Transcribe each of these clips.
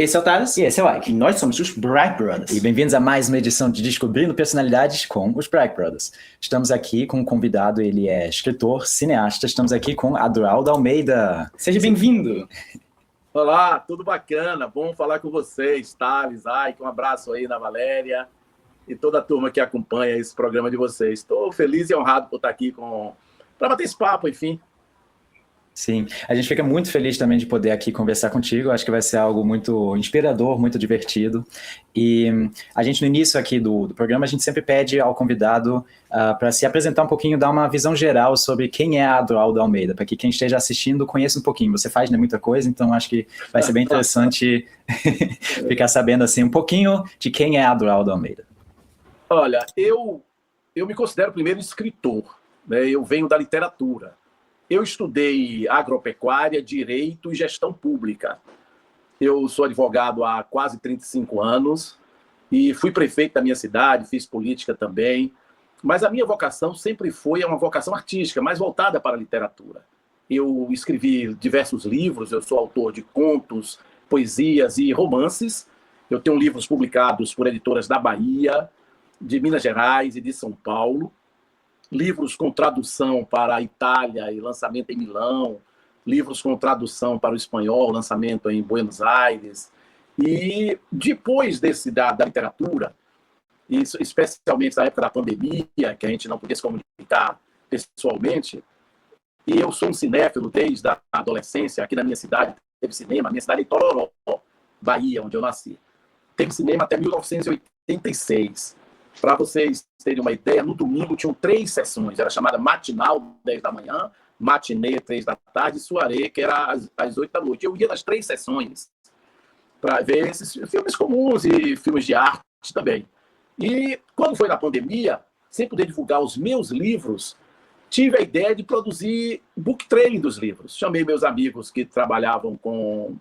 Esse é o Thales. E esse é o Ike. E nós somos os Bright Brothers. E bem-vindos a mais uma edição de Descobrindo Personalidades com os Bright Brothers. Estamos aqui com um convidado, ele é escritor, cineasta. Estamos aqui com Adroaldo Almeida. Seja bem-vindo. Olá, tudo bacana, bom falar com vocês, Thales, Ike, um abraço aí na Valéria e toda a turma que acompanha esse programa de vocês. Estou feliz e honrado por estar aqui para bater esse papo, enfim. Sim, a gente fica muito feliz também de poder aqui conversar contigo. Acho que vai ser algo muito inspirador, muito divertido. E a gente, no início aqui do programa, a gente sempre pede ao convidado para se apresentar um pouquinho, dar uma visão geral sobre quem é Adroaldo Almeida, para que quem esteja assistindo conheça um pouquinho. Você faz, né, muita coisa, então acho que vai ser bem interessante ficar sabendo assim, um pouquinho de quem é Adroaldo Almeida. Olha, eu me considero primeiro escritor, né? Eu venho da literatura. Eu estudei agropecuária, direito e gestão pública. Eu sou advogado há quase 35 anos e fui prefeito da minha cidade, fiz política também. Mas a minha vocação sempre foi uma vocação artística, mais voltada para a literatura. Eu escrevi diversos livros, eu sou autor de contos, poesias e romances. Eu tenho livros publicados por editoras da Bahia, de Minas Gerais e de São Paulo. Livros com tradução para a Itália e lançamento em Milão, livros com tradução para o espanhol, lançamento em Buenos Aires. E depois da literatura, isso, especialmente na época da pandemia, que a gente não podia se comunicar pessoalmente, e eu sou um cinéfilo desde a adolescência. Aqui na minha cidade teve cinema, minha cidade é Itororó, Bahia, onde eu nasci. Teve cinema até 1986. Para vocês terem uma ideia, no domingo tinham 3 sessões. Era chamada matinal, 10 da manhã, matinê, 3 da tarde, e soirée, que era às 8 da noite. Eu ia nas 3 sessões para ver esses filmes comuns e filmes de arte também. E quando foi na pandemia, sem poder divulgar os meus livros, tive a ideia de produzir book trailing dos livros. Chamei meus amigos que trabalhavam com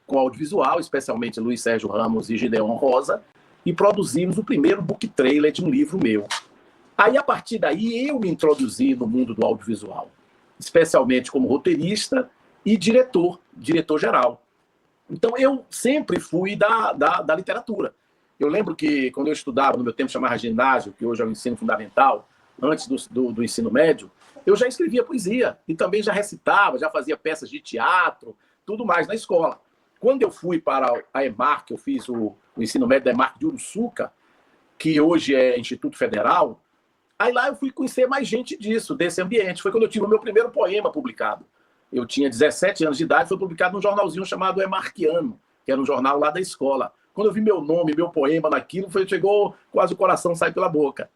audiovisual, especialmente Luiz Sérgio Ramos e Gideon Rosa, e produzimos o primeiro book trailer de um livro meu. Aí, a partir daí, eu me introduzi no mundo do audiovisual, especialmente como roteirista e diretor geral. Então, eu sempre fui da literatura. Eu lembro que, quando eu estudava, no meu tempo chamava ginásio, que hoje é o ensino fundamental, antes do ensino médio, eu já escrevia poesia e também já recitava, já fazia peças de teatro, tudo mais na escola. Quando eu fui para a EMARC, eu fiz o ensino médio da EMARC de Uruçuca, que hoje é Instituto Federal, aí lá eu fui conhecer mais gente desse ambiente. Foi quando eu tive o meu primeiro poema publicado. Eu tinha 17 anos de idade, foi publicado num jornalzinho chamado Emarquiano, que era um jornal lá da escola. Quando eu vi meu nome, meu poema naquilo, chegou quase o coração sai pela boca.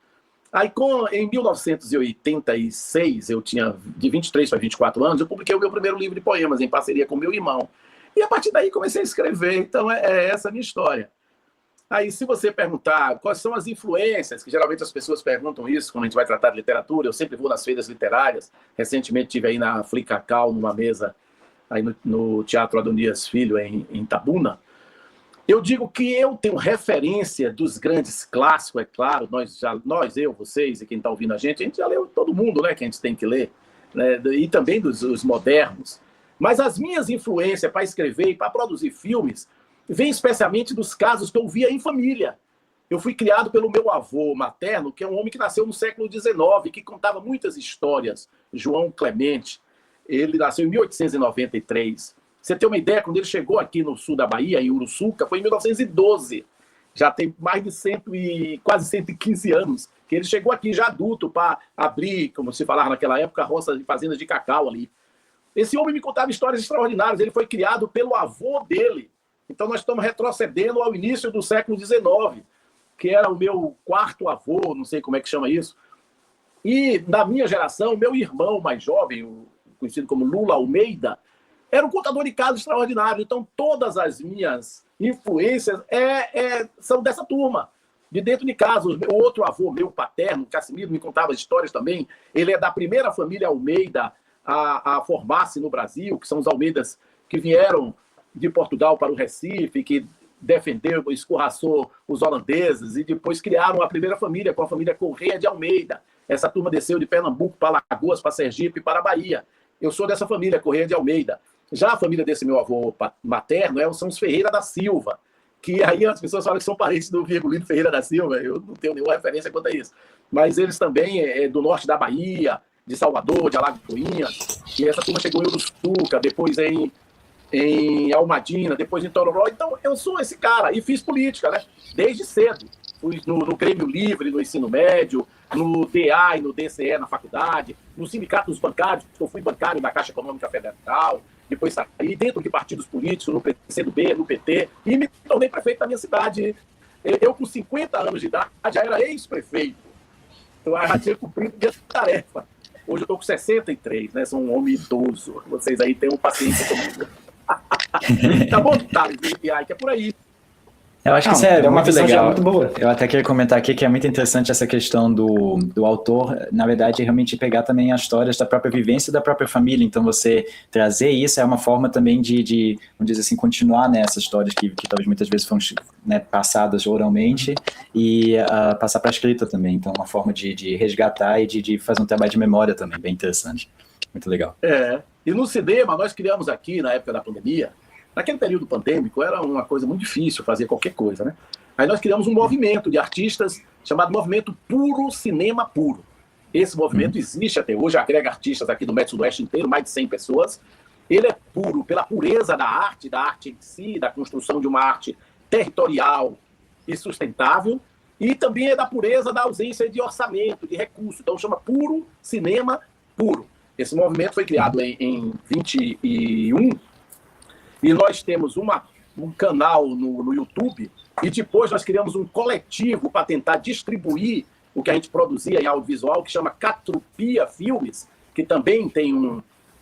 Aí, em 1986, eu tinha de 23 para 24 anos, eu publiquei o meu primeiro livro de poemas, em parceria com meu irmão. E a partir daí comecei a escrever. Então é essa a minha história. Aí, se você perguntar quais são as influências, que geralmente as pessoas perguntam isso quando a gente vai tratar de literatura, eu sempre vou nas feiras literárias. Recentemente estive aí na Flicacau, numa mesa aí no Teatro Adonias Filho, em Itabuna. Eu digo que eu tenho referência dos grandes clássicos, é claro, eu, vocês e quem está ouvindo a gente já leu todo mundo, né, que a gente tem que ler, né, e também dos modernos. Mas as minhas influências para escrever e para produzir filmes vêm especialmente dos casos que eu via em família. Eu fui criado pelo meu avô materno, que é um homem que nasceu no século XIX, que contava muitas histórias, João Clemente. Ele nasceu em 1893. Você tem uma ideia, quando ele chegou aqui no sul da Bahia, em Uruçuca, foi em 1912. Já tem mais de quase 115 anos que ele chegou aqui já adulto para abrir, como se falava naquela época, roças e fazendas de cacau ali. Esse homem me contava histórias extraordinárias. Ele foi criado pelo avô dele. Então, nós estamos retrocedendo ao início do século XIX, que era o meu quarto avô, não sei como é que chama isso. E, na minha geração, meu irmão mais jovem, conhecido como Lula Almeida, era um contador de casos extraordinário. Então, todas as minhas influências são dessa turma, de dentro de casa. O outro avô, meu paterno, Cassimiro, me contava histórias também. Ele é da primeira família Almeida a formar-se no Brasil, que são os Almeidas que vieram de Portugal para o Recife, que defendeu, escorraçou os holandeses e depois criaram a primeira família, com a família Correia de Almeida. Essa turma desceu de Pernambuco para Alagoas, para Sergipe e para a Bahia. Eu sou dessa família, Correia de Almeida. Já a família desse meu avô materno são os Ferreira da Silva, que aí as pessoas falam que são parentes do Virgulino Ferreira da Silva, eu não tenho nenhuma referência quanto a isso. Mas eles também do norte da Bahia, de Salvador, de Alagoinhas, e essa turma chegou em Uruçuca, depois em Almadina, depois em Tororó. Então, eu sou esse cara, e fiz política, né? Desde cedo. Fui no Grêmio Livre, no ensino médio, no DA e no DCE na faculdade, no Sindicato dos Bancários, eu fui bancário da Caixa Econômica Federal, depois saí dentro de partidos políticos, no PCdoB, no PT, e me tornei prefeito da minha cidade. Eu, com 50 anos de idade, já era ex-prefeito. Então, eu já tinha cumprido minha tarefa. Hoje eu estou com 63, né? Sou um homem idoso. Vocês aí tenham paciência comigo. Tá bom, Thales e Ike, é por aí. Eu acho que isso é uma muito visão já legal. muito boa. Eu até queria comentar aqui que é muito interessante essa questão do autor, na verdade, realmente pegar também as histórias da própria vivência da própria família. Então, você trazer isso é uma forma também de vamos dizer assim, continuar nessas histórias que talvez muitas vezes foram, né, passadas oralmente e passar para a escrita também. Então, uma forma de resgatar e de fazer um trabalho de memória também, bem interessante. Muito legal. E no cinema, nós criamos aqui, na época da pandemia, naquele período pandêmico, era uma coisa muito difícil fazer qualquer coisa, né? Aí nós criamos um movimento de artistas chamado Movimento Puro Cinema Puro. Esse movimento existe até hoje, agrega artistas aqui do Médio Sudoeste inteiro, mais de 100 pessoas. Ele é puro pela pureza da arte em si, da construção de uma arte territorial e sustentável, e também é da pureza da ausência de orçamento, de recurso. Então chama Puro Cinema Puro. Esse movimento foi criado em 21, e nós temos um canal no YouTube, e depois nós criamos um coletivo para tentar distribuir o que a gente produzia em audiovisual, que chama Catropia Filmes, que também tem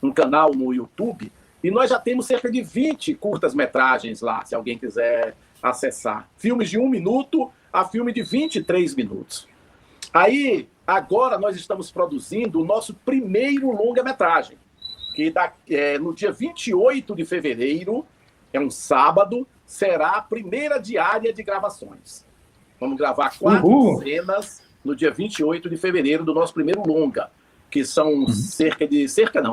um canal no YouTube, e nós já temos cerca de 20 curtas-metragens lá, se alguém quiser acessar. Filmes de 1 minuto a filme de 23 minutos. Aí, agora nós estamos produzindo o nosso primeiro longa-metragem, que no dia 28 de fevereiro, é um sábado, será a primeira diária de gravações. Vamos gravar 4 cenas no dia 28 de fevereiro do nosso primeiro longa, que são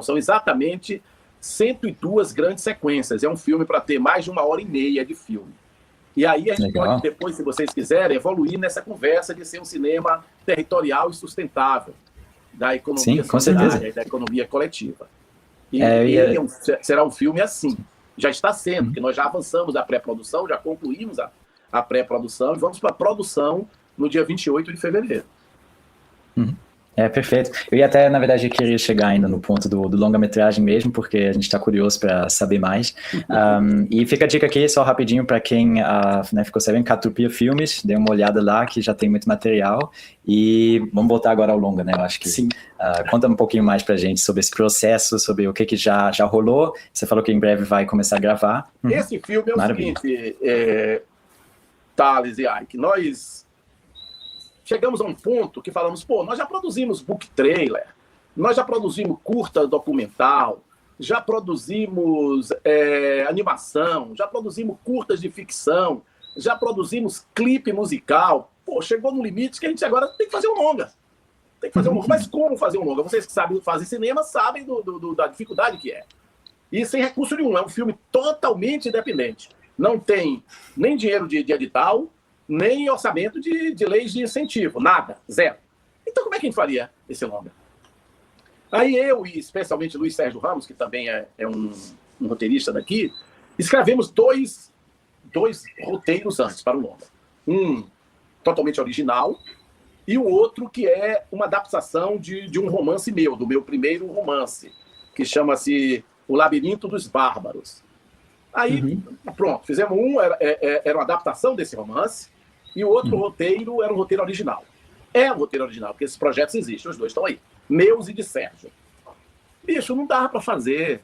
são exatamente 102 grandes sequências. É um filme para ter mais de 1h30 de filme. E aí a gente pode depois, se vocês quiserem, evoluir nessa conversa de ser um cinema territorial e sustentável, da economia solidária e da economia coletiva. E será um filme assim. Já está sendo, porque nós já avançamos a pré-produção, já concluímos a pré-produção e vamos para a produção no dia 28 de fevereiro. Perfeito. Eu ia até, na verdade, queria chegar ainda no ponto do longa-metragem mesmo, porque a gente está curioso para saber mais. E fica a dica aqui, só rapidinho, para quem ficou sabendo, Catropia Filmes, dê uma olhada lá, que já tem muito material. E vamos voltar agora ao longa, né? Eu acho que sim. Conta um pouquinho mais para a gente sobre esse processo, sobre o que já rolou. Você falou que em breve vai começar a gravar. Esse filme é o seguinte, Thales e Ike, nós chegamos a um ponto que falamos, nós já produzimos book trailer, nós já produzimos curta documental, já produzimos animação, já produzimos curtas de ficção, já produzimos clipe musical. Chegou no limite que a gente agora tem que fazer um longa. Tem que fazer um longa. Mas como fazer um longa? Vocês que sabem fazer cinema sabem da dificuldade que é. E sem recurso nenhum, é um filme totalmente independente. Não tem nem dinheiro de edital, nem orçamento de leis de incentivo, nada, zero. Então como é que a gente faria esse longa? Aí eu, e especialmente Luiz Sérgio Ramos, que também é um roteirista daqui, escrevemos dois roteiros antes para o longa. Um totalmente original e o outro que é uma adaptação de um romance meu, do meu primeiro romance, que chama-se O Labirinto dos Bárbaros. Aí, pronto, fizemos era uma adaptação desse romance, e o outro roteiro era um roteiro original. É um roteiro original, porque esses projetos existem, os dois estão aí. Meus e de Sérgio. Bicho, não dava para fazer.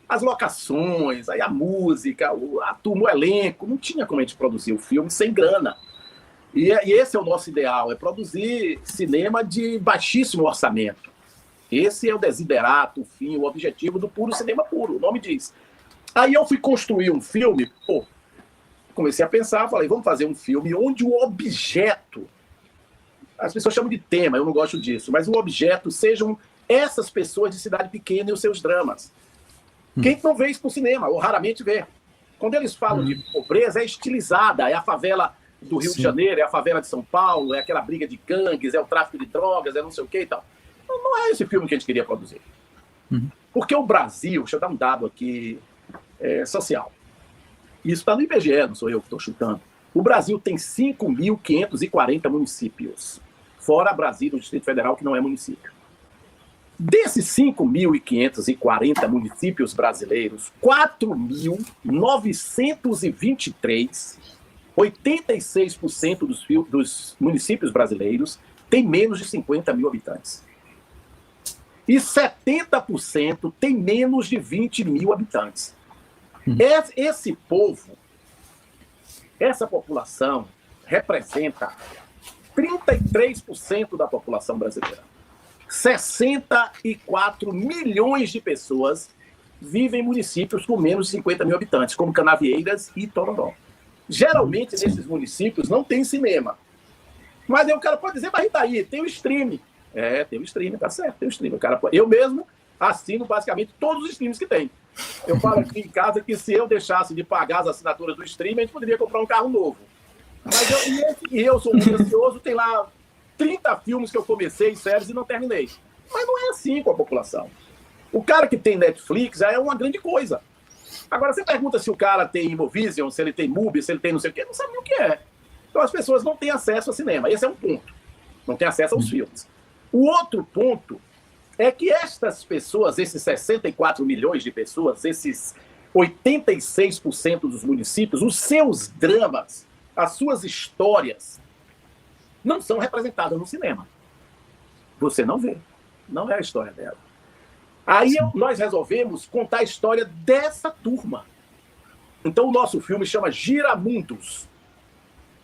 As locações, aí a música, a turma, o elenco, não tinha como a gente produzir o filme sem grana. E esse é o nosso ideal, é produzir cinema de baixíssimo orçamento. Esse é o desiderato, o fim, o objetivo do puro cinema puro, o nome diz. Aí eu fui construir um filme, comecei a pensar, falei, vamos fazer um filme onde o objeto, as pessoas chamam de tema, eu não gosto disso, mas o objeto sejam essas pessoas de cidade pequena e os seus dramas. Quem não vê isso no cinema, ou raramente vê. Quando eles falam de pobreza, é estilizada, é a favela do Rio de Janeiro, é a favela de São Paulo, é aquela briga de gangues, é o tráfico de drogas, é não sei o que e tal. Não é esse filme que a gente queria produzir. Porque o Brasil, deixa eu dar um dado aqui social. Isso está no IBGE, não sou eu que estou chutando. O Brasil tem 5.540 municípios, fora Brasília, o Distrito Federal, que não é município. Desses 5.540 municípios brasileiros, 4.923, 86% dos municípios brasileiros, têm menos de 50 mil habitantes. E 70% tem menos de 20 mil habitantes. Esse povo, essa população, representa 33% da população brasileira. 64 milhões de pessoas vivem em municípios com menos de 50 mil habitantes, como Canavieiras e Tororó. Geralmente, nesses municípios, não tem cinema. Mas aí o cara pode dizer, mas daí, tem o streaming. Tem o streaming, tá certo, tem o streaming. Eu mesmo assino basicamente todos os streams que tem. Eu falo aqui em casa que se eu deixasse de pagar as assinaturas do streaming, a gente poderia comprar um carro novo. Mas eu sou muito ansioso, tem lá 30 filmes que eu comecei, séries, e não terminei. Mas não é assim com a população. O cara que tem Netflix já é uma grande coisa. Agora, você pergunta se o cara tem Imovision, se ele tem Mubi, se ele tem não sei o quê, não sabe nem o que é. Então, as pessoas não têm acesso ao cinema. Esse é um ponto. Não têm acesso aos filmes. O outro ponto é que estas pessoas, esses 64 milhões de pessoas, esses 86% dos municípios, os seus dramas, as suas histórias, não são representadas no cinema. Você não vê. Não é a história dela. Aí nós resolvemos contar a história dessa turma. Então o nosso filme chama Giramundos.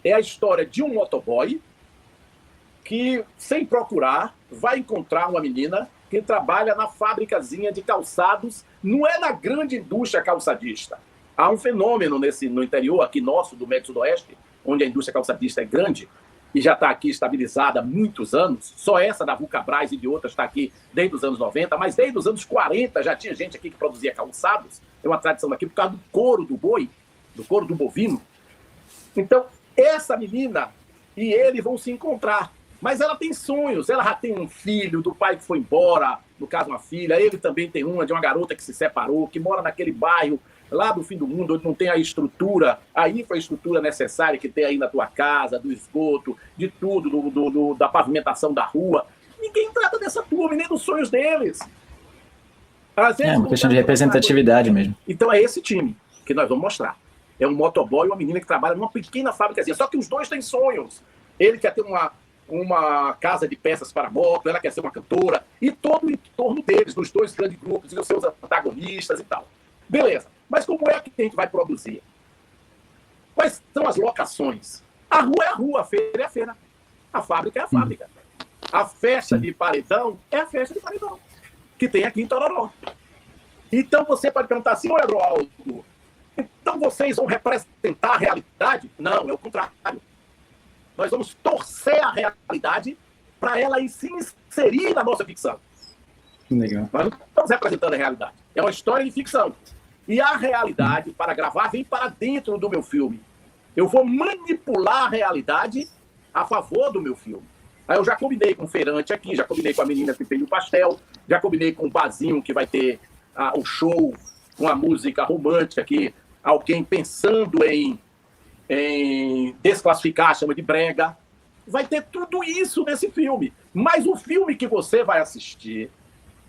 É a história de um motoboy que, sem procurar, vai encontrar uma menina que trabalha na fábricazinha de calçados. Não é na grande indústria calçadista. Há um fenômeno no interior aqui nosso, do Médio Sudoeste, onde a indústria calçadista é grande, e já está aqui estabilizada há muitos anos. Só essa da Vulcabras e de outras está aqui desde os anos 90, mas desde os anos 40 já tinha gente aqui que produzia calçados. É uma tradição daqui por causa do couro do boi, do couro do bovino. Então, essa menina e ele vão se encontrar. Mas ela tem sonhos, ela já tem um filho do pai que foi embora, no caso uma filha, ele também tem uma de uma garota que se separou, que mora naquele bairro lá do fim do mundo, onde não tem a estrutura, a infraestrutura necessária que tem aí na tua casa, do esgoto, de tudo, da pavimentação da rua. Ninguém trata dessa turma, nem dos sonhos deles. É uma questão de representatividade mesmo. Então é esse time que nós vamos mostrar. É um motoboy e uma menina que trabalha numa pequena fábricazinha. Só que os dois têm sonhos. Ele quer ter uma casa de peças para moto, ela quer ser uma cantora, e todo em torno deles, dos dois grandes grupos, e os seus antagonistas e tal. Beleza. Mas como é que a gente vai produzir? Quais são as locações? A rua é a rua, a feira é a feira. A fábrica é a fábrica. A festa de paredão é a festa de paredão, que tem aqui em Tororó. Então você pode perguntar assim, olha, Adroaldo, então vocês vão representar a realidade? Não, é o contrário. Nós vamos torcer a realidade para ela se inserir na nossa ficção. Legal. Nós não estamos representando a realidade. É uma história de ficção. E a realidade, para gravar, vem para dentro do meu filme. Eu vou manipular a realidade a favor do meu filme. Aí eu já combinei com o feirante aqui, já combinei com a menina que tem o pastel, já combinei com o barzinho que vai ter o show, uma música romântica que alguém pensando em desclassificar, chama de brega. Vai ter tudo isso nesse filme. Mas o filme que você vai assistir,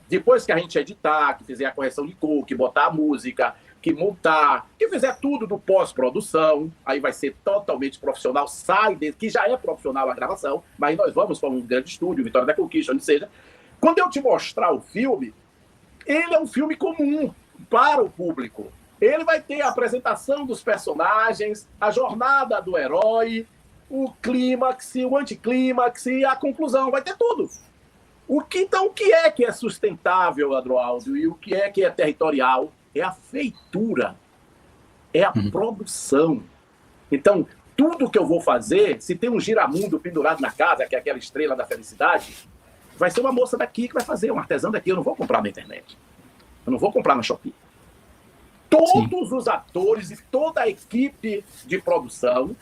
depois que a gente editar, que fizer a correção de cor, que botar a música, que montar, que fizer tudo do pós-produção, aí vai ser totalmente profissional, que já é profissional a gravação, mas nós vamos para um grande estúdio, Vitória da Conquista, onde seja. Quando eu te mostrar o filme, ele é um filme comum para o público. Ele vai ter a apresentação dos personagens, a jornada do herói, o clímax, o anticlímax e a conclusão, vai ter tudo. Então, o que é sustentável, Adroaldo, e o que é territorial? É a feitura, é a produção. Então, tudo que eu vou fazer, se tem um giramundo pendurado na casa, que é aquela estrela da felicidade, vai ser uma moça daqui que vai fazer, um artesão daqui. Eu não vou comprar na internet. Eu não vou comprar na Shopee. Todos os atores e toda a equipe de produção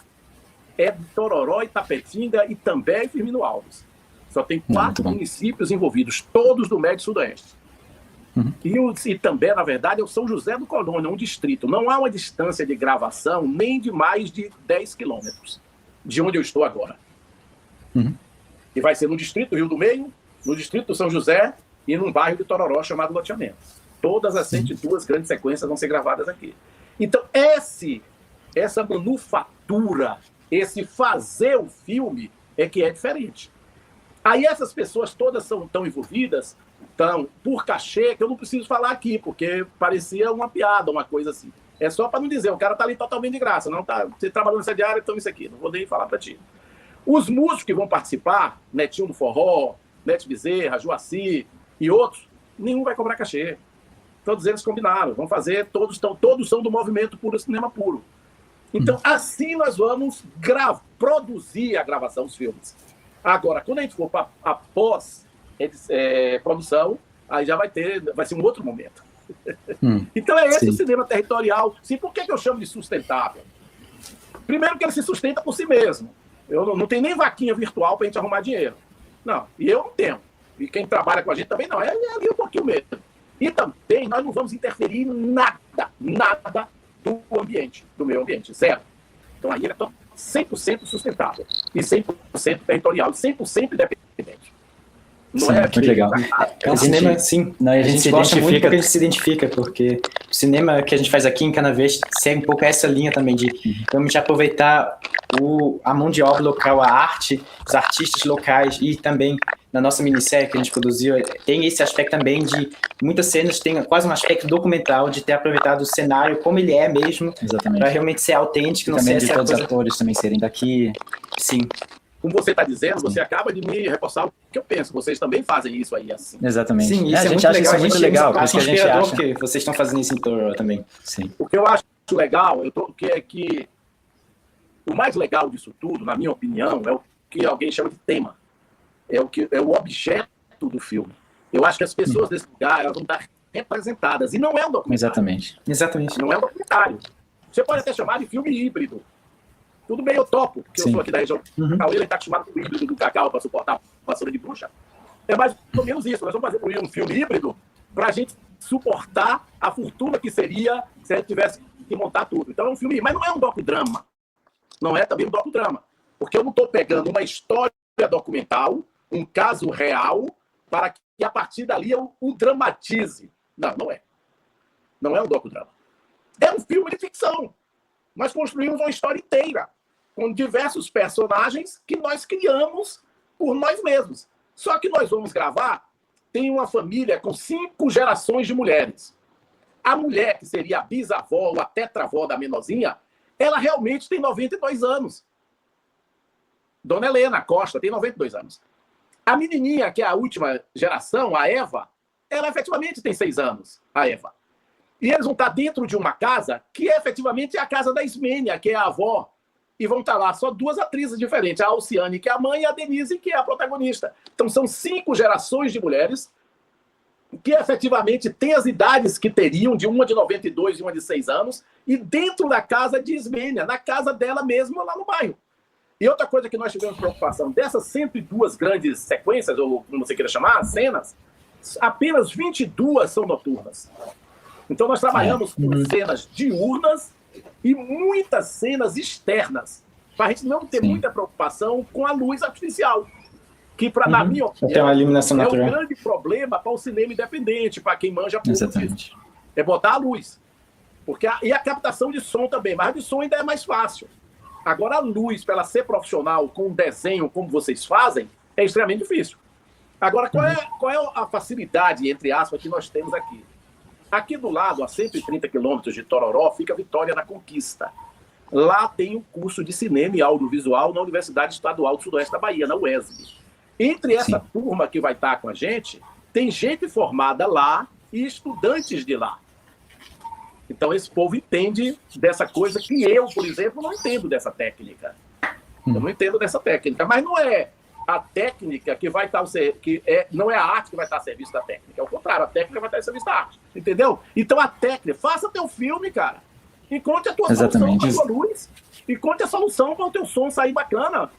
é de Tororó, Itapetinga, Itambé e Firmino Alves. Só tem 4 municípios envolvidos, todos do Médio e Sudoeste. E o Itambé, na verdade, é o São José do Colônia, um distrito. Não há uma distância de gravação nem de mais de 10 quilômetros de onde eu estou agora. E vai ser no distrito do Rio do Meio, no distrito do São José e num bairro de Tororó chamado Loteamento. Todas as 102 grandes sequências vão ser gravadas aqui. Então, essa manufatura, esse fazer o filme é que é diferente. Aí essas pessoas todas são tão envolvidas, por cachê, que eu não preciso falar aqui, porque parecia uma piada, uma coisa assim. É só para não dizer, o cara tá ali totalmente de graça, não tá, você trabalhando nessa diária, então isso aqui, não vou nem falar para ti. Os músicos que vão participar, Netinho do Forró, Nete Bezerra, Joaci e outros, nenhum vai cobrar cachê. Todos eles combinaram, vão fazer, todos são do movimento Puro Cinema Puro. Então, assim nós vamos produzir a gravação dos filmes. Agora, quando a gente for para a pós-produção, aí já vai ser um outro momento. Então é esse o cinema territorial. Sim, por que eu chamo de sustentável? Primeiro que ele se sustenta por si mesmo. Eu não tenho nem vaquinha virtual para a gente arrumar dinheiro. Não, e eu não tenho. E quem trabalha com a gente também não, é ali um pouquinho mesmo. E também nós não vamos interferir em nada do ambiente, do meio ambiente, zero. Então aí ele é 100% sustentável, e 100% territorial, e 100% independente. Não é muito legal. O cinema, sim, a gente gosta muito porque a gente se identifica, porque o cinema que a gente faz aqui em Canavês segue um pouco essa linha também de realmente aproveitar a mão de obra local, a arte, os artistas locais, e também na nossa minissérie que a gente produziu, tem esse aspecto também de muitas cenas, tem quase um aspecto documental de ter aproveitado o cenário como ele é mesmo, para realmente ser autêntico, e não também ser de todos os atores também serem daqui. Sim. Como você está dizendo, você acaba de me reforçar o que eu penso. Vocês também fazem isso aí assim. Exatamente. Sim, isso a gente acha isso muito legal. Por isso que a gente acha que vocês estão fazendo isso em Tororó também. Sim. O que eu acho legal é que o mais legal disso tudo, na minha opinião, é o que alguém chama de tema. É o objeto do filme. Eu acho que as pessoas desse lugar elas vão estar representadas. E não é um documentário. Exatamente. Não é um documentário. Você pode até chamar de filme híbrido. Tudo bem, eu topo, porque eu sou aqui da região Cauê, ele está acostumado com o híbrido do Cacau para suportar a vassoura de bruxa. É mais ou menos isso. Nós vamos fazer um filme híbrido para a gente suportar a fortuna que seria se a gente tivesse que montar tudo. Então é um filme, mas não é um docudrama. Não é também um docudrama. Porque eu não estou pegando uma história documental, um caso real, para que a partir dali eu o dramatize. Não é. Não é um docudrama. É um filme de ficção. Nós construímos uma história inteira, com diversos personagens que nós criamos por nós mesmos. Só que nós vamos gravar, tem uma família com 5 gerações de mulheres. A mulher, que seria a bisavó ou a tetravó da menorzinha, ela realmente tem 92 anos. Dona Helena Costa tem 92 anos. A menininha, que é a última geração, a Eva, ela efetivamente tem 6 anos, a Eva. E eles vão estar dentro de uma casa que efetivamente é a casa da Ismênia, que é a avó. E vão estar lá só 2 atrizes diferentes, a Alciane, que é a mãe, e a Denise, que é a protagonista. Então são 5 gerações de mulheres que efetivamente têm as idades que teriam, de uma de 92 e uma de 6 anos, e dentro da casa de Ismênia, na casa dela mesma, lá no bairro. E outra coisa que nós tivemos preocupação, dessas 102 grandes sequências, ou como você queira chamar, cenas, apenas 22 são noturnas. Então nós trabalhamos com cenas diurnas e muitas cenas externas, para a gente não ter muita preocupação com a luz artificial, que, na minha opinião, uma iluminação natural. É um grande problema para o cinema independente, para quem manja pouco Exatamente. disso. É botar a luz. E a captação de som também, mas a de som ainda é mais fácil. Agora a luz, para ela ser profissional com um desenho como vocês fazem, é extremamente difícil. Agora, qual é a facilidade, entre aspas, que nós temos aqui? Aqui do lado, a 130 quilômetros de Tororó, fica Vitória da Conquista. Lá tem o curso de cinema e audiovisual na Universidade Estadual do Sudoeste da Bahia, na UESB. Entre essa turma que vai estar com a gente, tem gente formada lá e estudantes de lá. Então esse povo entende dessa coisa que eu, por exemplo, não entendo dessa técnica. Eu não entendo dessa técnica, mas não é a técnica que vai estar não é a arte que vai estar a serviço da técnica, é o contrário, a técnica vai estar a serviço da arte, entendeu? Então a técnica, faça teu filme, cara, encontre a tua solução para a tua luz, encontre a solução para o teu som sair bacana.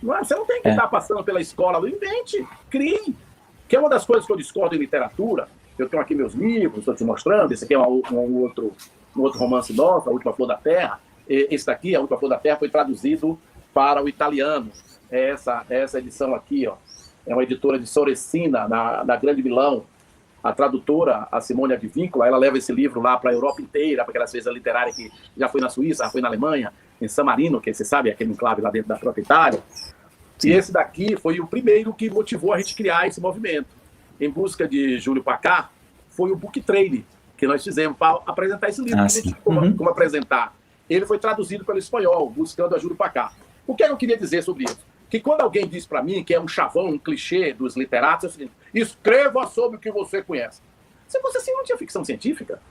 Não é? Você não tem que estar passando pela escola, invente, crie, que é uma das coisas que eu discordo em literatura. Eu tenho aqui meus livros, estou te mostrando, esse aqui é um outro romance nosso, A Última Flor da Terra. Esse daqui, A Última Flor da Terra, foi traduzido para o italiano. Essa edição aqui, ó, é uma editora de Soresina, da Grande Milão. A tradutora, a Simone Advíncula, ela leva esse livro lá para a Europa inteira, para aquelas vezes literária que já foi na Suíça, já foi na Alemanha, em San Marino, que você sabe, aquele enclave lá dentro da própria Itália. E esse daqui foi o primeiro que motivou a gente criar esse movimento. Em busca de Júlio Pacá, foi o book training que nós fizemos para apresentar esse livro. Como apresentar. Ele foi traduzido pelo espanhol, buscando a Júlio Pacá. O que eu queria dizer sobre isso? Que quando alguém diz para mim que é um chavão, um clichê dos literatos, é o seguinte: escreva sobre o que você conhece. Se você assim não tinha ficção científica,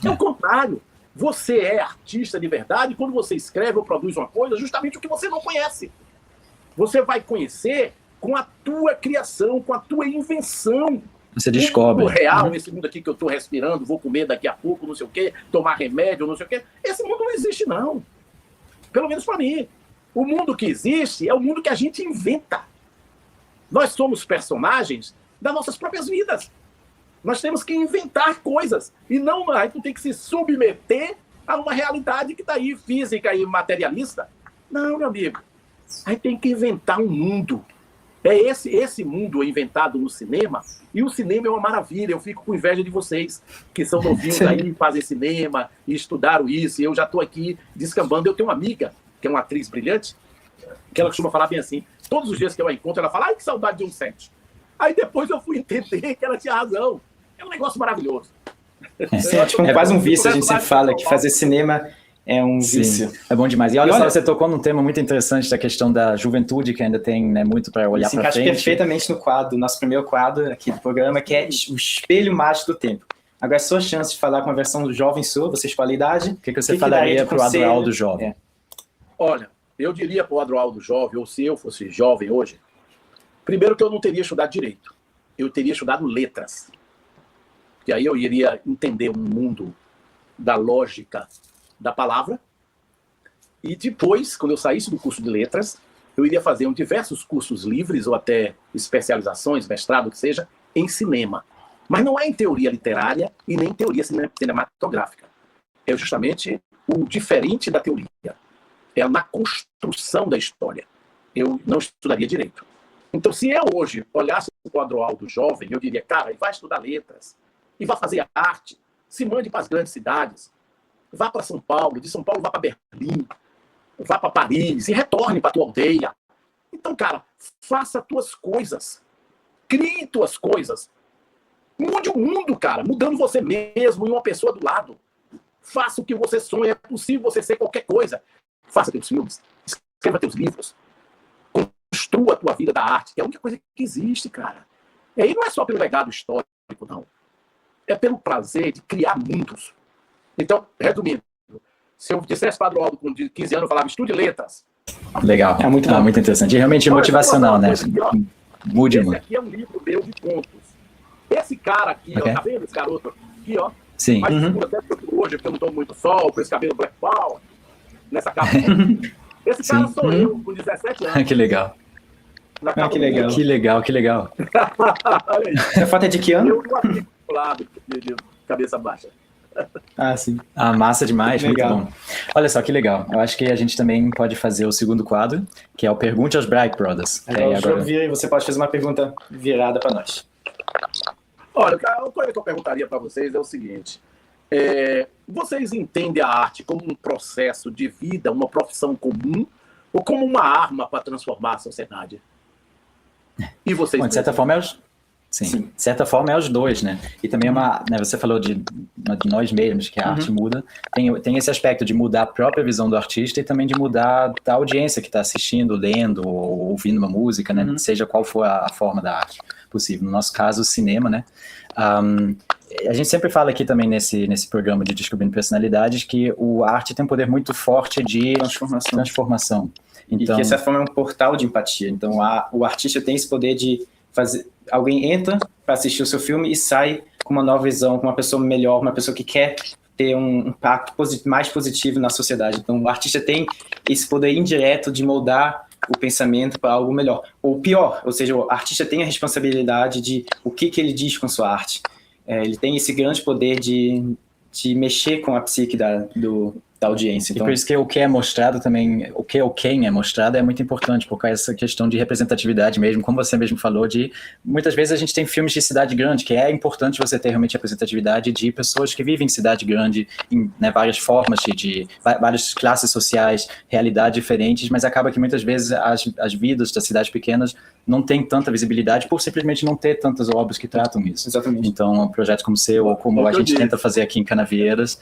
é o contrário. Você é artista de verdade quando você escreve ou produz uma coisa, justamente o que você não conhece. Você vai conhecer com a tua criação, com a tua invenção. Você descobre. O mundo real, esse mundo aqui que eu estou respirando, vou comer daqui a pouco, não sei o quê, tomar remédio, não sei o quê. Esse mundo não existe, não. Pelo menos para mim. O mundo que existe é o mundo que a gente inventa. Nós somos personagens das nossas próprias vidas. Nós temos que inventar coisas. E não, a gente não tem que se submeter a uma realidade que está aí, física e materialista. Não, meu amigo. A gente tem que inventar um mundo. É esse mundo inventado no cinema, e o cinema é uma maravilha. Eu fico com inveja de vocês, que são novinhos aí, fazem cinema, e estudaram isso, e eu já estou aqui descambando. Eu tenho uma amiga, que é uma atriz brilhante, que ela costuma falar bem assim, todos os dias que eu a encontro, ela fala: ai, que saudade de um set. Aí depois eu fui entender que ela tinha razão. É um negócio maravilhoso. É quase um vício, a gente sempre fala que fazer cinema é um vício. É bom demais. E olha só, você tocou num tema muito interessante da questão da juventude, que ainda tem, né, muito para olhar para frente. Se encaixa perfeitamente no quadro, nosso primeiro quadro aqui do programa, que é o espelho mágico do tempo. Agora, a sua chance de falar com a versão do jovem sua, você escolhe a idade. O que você falaria para o Adroaldo jovem? Olha, eu diria para o Adroaldo jovem, ou se eu fosse jovem hoje, primeiro que eu não teria estudado direito. Eu teria estudado letras. E aí eu iria entender um mundo da lógica da palavra, e depois, quando eu saísse do curso de letras, eu iria fazer diversos cursos livres, ou até especializações, mestrado, que seja, em cinema. Mas não é em teoria literária e nem em teoria cinematográfica. É justamente o diferente da teoria. É na construção da história. Eu não estudaria direito. Então, se eu hoje olhasse para o Adroaldo jovem, eu diria: cara, vai estudar letras, e vai fazer arte, se mande para as grandes cidades, vá para São Paulo, de São Paulo vá para Berlim, vá para Paris e retorne para a tua aldeia. Então, cara, faça tuas coisas. Crie tuas coisas. Mude o mundo, cara, mudando você mesmo e uma pessoa do lado. Faça o que você sonha. É possível você ser qualquer coisa. Faça teus filmes, escreva teus livros, construa a tua vida da arte, que é a única coisa que existe, cara. E aí não é só pelo legado histórico, não. É pelo prazer de criar mundos. Então, resumindo, se eu dissesse para o Adroaldo com 15 anos, eu falava: estude letras. Legal, é muito interessante. E realmente motivacional, né? Mude muito. Esse aqui é um livro meu de contos. Esse cara aqui, ó, tá vendo esse garoto aqui, ó? Sim. Mas até hoje, porque eu não tomo muito sol, com esse cabelo black power, nessa capa. Esse cara sou eu, com 17 anos. Que legal. Que legal. Que legal, que legal. Essa foto é de que ano? Eu não fico do lado de cabeça baixa. Ah, sim. Ah, massa demais, legal. Muito bom. Olha só, que legal. Eu acho que a gente também pode fazer o segundo quadro, que é o Pergunte aos Bright Brothers. Agora o jogo vira e você pode fazer uma pergunta virada para nós. Olha, a coisa que eu perguntaria para vocês é o seguinte: vocês entendem a arte como um processo de vida, uma profissão comum, ou como uma arma para transformar a sociedade? E vocês? Bom, de certa forma, Sim, de certa forma é os dois, né? E também né, você falou de nós mesmos, que a arte muda. Tem esse aspecto de mudar a própria visão do artista e também de mudar a audiência que está assistindo, lendo ou ouvindo uma música, né? Seja qual for a forma da arte. possível. No nosso caso, o cinema, né? A gente sempre fala aqui também nesse programa de Descobrindo Personalidades que a arte tem um poder muito forte de transformação. Então, e que essa forma é um portal de empatia. Então, o artista tem esse poder de fazer... Alguém entra para assistir o seu filme e sai com uma nova visão, com uma pessoa melhor, uma pessoa que quer ter um impacto mais positivo na sociedade. Então, o artista tem esse poder indireto de moldar o pensamento para algo melhor. Ou pior, ou seja, o artista tem a responsabilidade de o que ele diz com sua arte. Ele tem esse grande poder de mexer com a psique da audiência. Então, e por isso que o que é mostrado também, quem é mostrado é muito importante, por causa dessa questão de representatividade mesmo, como você mesmo falou, muitas vezes a gente tem filmes de cidade grande, que é importante você ter realmente representatividade de pessoas que vivem em cidade grande, em várias formas, de várias classes sociais, realidades diferentes, mas acaba que muitas vezes as vidas das cidades pequenas não têm tanta visibilidade por simplesmente não ter tantas obras que tratam isso. Exatamente. Então, projetos como o seu, ou como a gente tenta fazer aqui em Canavieiras,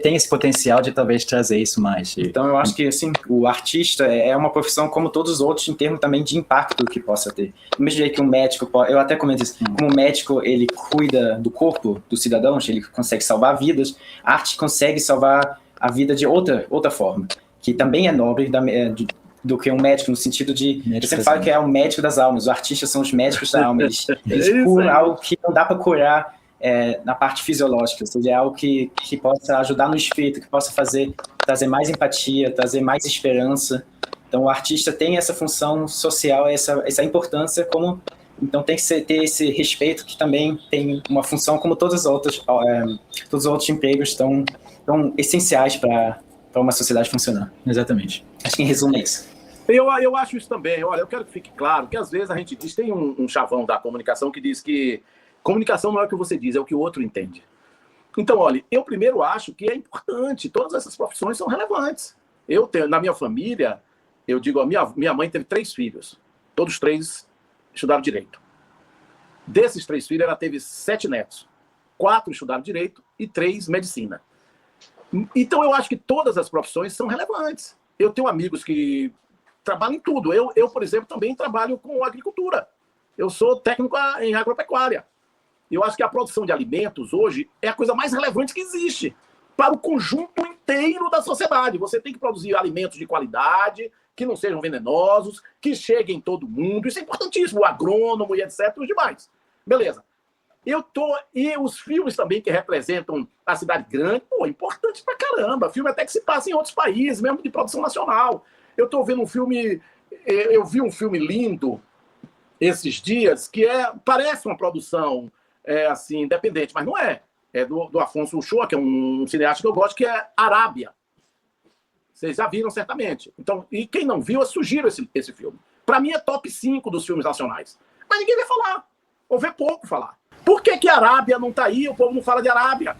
tem esse potencial de talvez trazer isso mais. Então eu acho que assim, o artista é uma profissão como todos os outros em termos também de impacto que possa ter. Do mesmo jeito que um médico, eu até comento isso, como o médico ele cuida do corpo dos cidadãos, ele consegue salvar vidas, a arte consegue salvar a vida de outra forma, que também é nobre do que um médico, no sentido de... Você fala que é o médico das almas, os artistas são os médicos da alma, eles curam algo que não dá para curar na parte fisiológica, ou seja, é algo que possa ajudar no espírito, que possa trazer mais empatia, trazer mais esperança. Então o artista tem essa função social, essa importância, então tem que ter esse respeito, que também tem uma função como todos os outros empregos tão essenciais para uma sociedade funcionar. Exatamente. Acho que em resumo é isso. Eu acho isso também. Olha, eu quero que fique claro que às vezes a gente diz, tem um chavão da comunicação que diz que comunicação não é o que você diz, é o que o outro entende. Então, olha, eu primeiro acho que é importante, todas essas profissões são relevantes. Na minha família, eu digo, a minha mãe teve 3 filhos, todos 3 estudaram direito. Desses 3 filhos, ela teve 7 netos, 4 estudaram direito e 3 medicina. Então, eu acho que todas as profissões são relevantes. Eu tenho amigos que trabalham em tudo. Eu, por exemplo, também trabalho com agricultura. Eu sou técnico em agropecuária. Eu acho que a produção de alimentos hoje é a coisa mais relevante que existe para o conjunto inteiro da sociedade. Você tem que produzir alimentos de qualidade, que não sejam venenosos, que cheguem todo mundo. Isso é importantíssimo, o agrônomo e etc. e os demais. Beleza. E os filmes também que representam a cidade grande, é importante pra caramba. Filme até que se passa em outros países, mesmo de produção nacional. Eu vi um filme lindo esses dias, que parece uma produção assim, independente, mas não é. É do Afonso Uchoa, que é um cineasta que eu gosto, que é Arábia. Vocês já viram, certamente. Então, e quem não viu, eu sugiro esse filme. Para mim, é top 5 dos filmes nacionais. Mas ninguém vê falar. Ou vê pouco falar. Por que Arábia não está aí? O povo não fala de Arábia.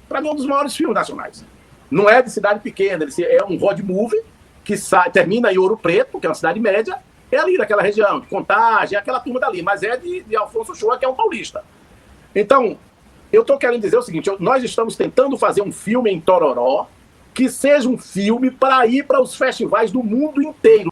Para mim, é um dos maiores filmes nacionais. Não é de cidade pequena, é um road movie que termina em Ouro Preto, que é uma cidade média, é ali daquela região, de Contagem, é aquela turma dali, mas é de Afonso Uchoa, que é um paulista. Então, eu estou querendo dizer o seguinte, nós estamos tentando fazer um filme em Tororó que seja um filme para ir para os festivais do mundo inteiro.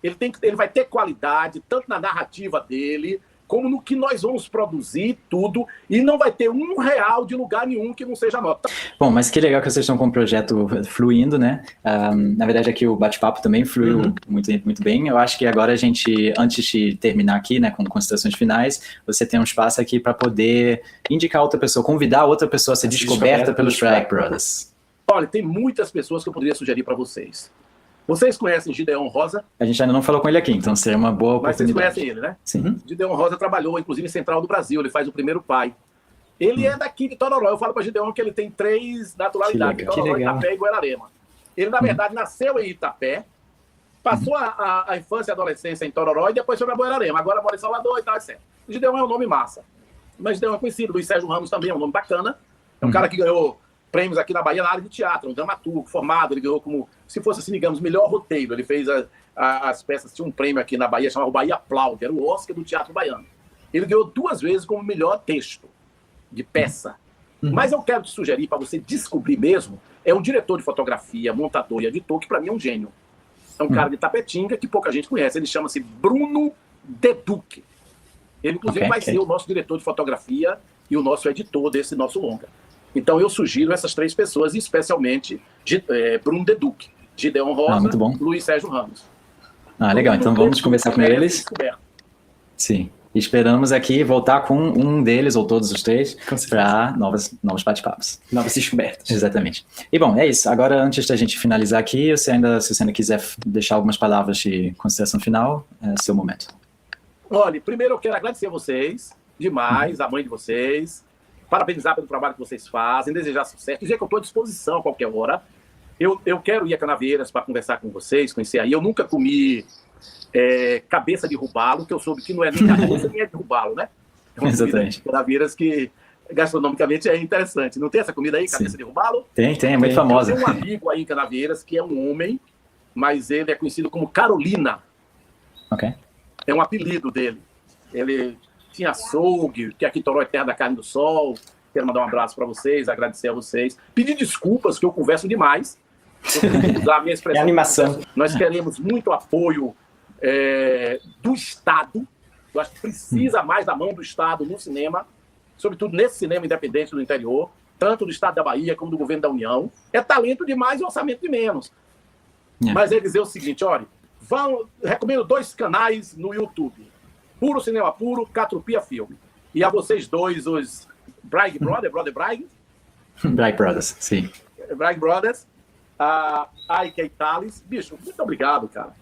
Ele vai ter qualidade, tanto na narrativa dele, como no que nós vamos produzir, tudo, e não vai ter R$1 de lugar nenhum que não seja nota. Bom, mas que legal que vocês estão com o projeto fluindo, né? Na verdade, aqui o bate-papo também fluiu muito, muito bem. Eu acho que agora a gente, antes de terminar aqui, né, com considerações finais, você tem um espaço aqui para poder indicar outra pessoa, convidar outra pessoa a ser descoberta pelos Frag Brothers. Olha, tem muitas pessoas que eu poderia sugerir para vocês. Vocês conhecem Gideon Rosa? A gente ainda não falou com ele aqui, então seria uma boa oportunidade. Mas vocês conhecem ele, né? Sim. Gideon Rosa trabalhou, inclusive, em Central do Brasil. Ele faz o Primeiro Pai. Ele é daqui de Tororó. Eu falo para Gideon que ele tem 3 naturalidades. Tororó, Itapé e Guararema. Ele, na verdade, nasceu em Itapé, passou a infância e a adolescência em Tororó e depois foi para Guararema. Agora mora em Salvador e tal, etc. Gideon é um nome massa. Mas Gideon é conhecido. Luiz Sérgio Ramos também é um nome bacana. É um cara que ganhou prêmios aqui na Bahia na área de teatro, um dramaturgo formado, ele ganhou como, se fosse assim, digamos, melhor roteiro. Ele fez as peças, tinha um prêmio aqui na Bahia, chamava Bahia Aplaude, era o Oscar do teatro baiano. Ele ganhou 2 vezes como melhor texto de peça. Mas eu quero te sugerir, para você descobrir mesmo, é um diretor de fotografia, montador e editor, que para mim é um gênio. É um cara de Tapetinga que pouca gente conhece, ele chama-se Bruno Deduc. Ele, inclusive, vai ser o nosso diretor de fotografia e o nosso editor desse nosso longa. Então, eu sugiro essas 3 pessoas, especialmente Bruno Deduc, Gideon Rosa, Luiz Sérgio Ramos. Legal. Então, vamos conversar com eles. Sim. Esperamos aqui voltar com um deles, ou todos os 3, para novos bate-papos. Novas descobertas. Exatamente. E, bom, é isso. Agora, antes da gente finalizar aqui, se você ainda quiser deixar algumas palavras de consideração final, é seu momento. Olha, primeiro eu quero agradecer a vocês, demais, a mãe de vocês, parabenizar pelo trabalho que vocês fazem, desejar sucesso, dizer que eu estou à disposição a qualquer hora. Eu quero ir a Canaveiras para conversar com vocês, conhecer aí. Eu nunca comi cabeça de robalo, que eu soube que não é nem cabeça nem é de robalo, né? É uma comida de Canaveiras que gastronomicamente é interessante. Não tem essa comida aí, cabeça de robalo? Tem, é muito famosa. Eu tenho um amigo aí em Canaveiras que é um homem, mas ele é conhecido como Carolina. Ok. É um apelido dele. Ele tinha açougue, que aqui Toró é terra da carne do sol. Quero mandar um abraço para vocês, agradecer a vocês. Pedir desculpas, que eu converso demais. Usar a minha expressão. É animação. Nós queremos muito apoio do Estado. Eu acho que precisa mais da mão do Estado no cinema, sobretudo nesse cinema independente do interior, tanto do Estado da Bahia como do governo da União. É talento demais e orçamento de menos. Mas é dizer o seguinte, olha, recomendo 2 canais no YouTube. Puro Cinema Puro, Catropia Filme. E a vocês 2, os Bragg Brothers, Bragg Brothers, sim. Bragg Brothers, a Ike Thales. Bicho, muito obrigado, cara.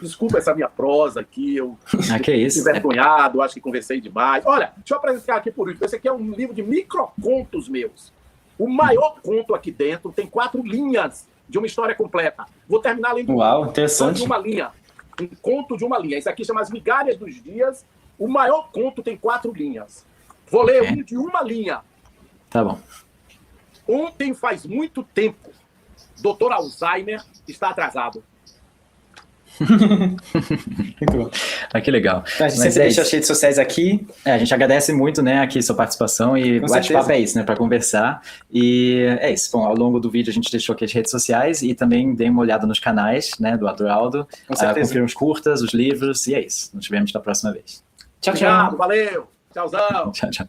Desculpa essa minha prosa aqui, eu que é isso? envergonhado, acho que conversei demais. Olha, deixa eu apresentar aqui por último. Esse aqui é um livro de microcontos meus. O maior conto aqui dentro tem 4 linhas de uma história completa. Vou terminar lendo interessante. De uma linha. Um conto de uma linha. Isso aqui chama As Migalhas dos Dias. O maior conto tem 4 linhas. Vou ler um de uma linha. Tá bom. Ontem faz muito tempo. Dr. Alzheimer está atrasado. Muito bom. Que legal. Então, a gente sempre deixa as redes sociais aqui. A gente agradece muito, né, aqui sua participação e o bate-papo é isso, né, para conversar. E é isso. Bom, ao longo do vídeo a gente deixou aqui as redes sociais e também dê uma olhada nos canais, né, do Adroaldo. Confira os curtas, os livros e é isso. Nos vemos na próxima vez. Tchau, tchau. Valeu. Tchauzão. Tchau, tchau.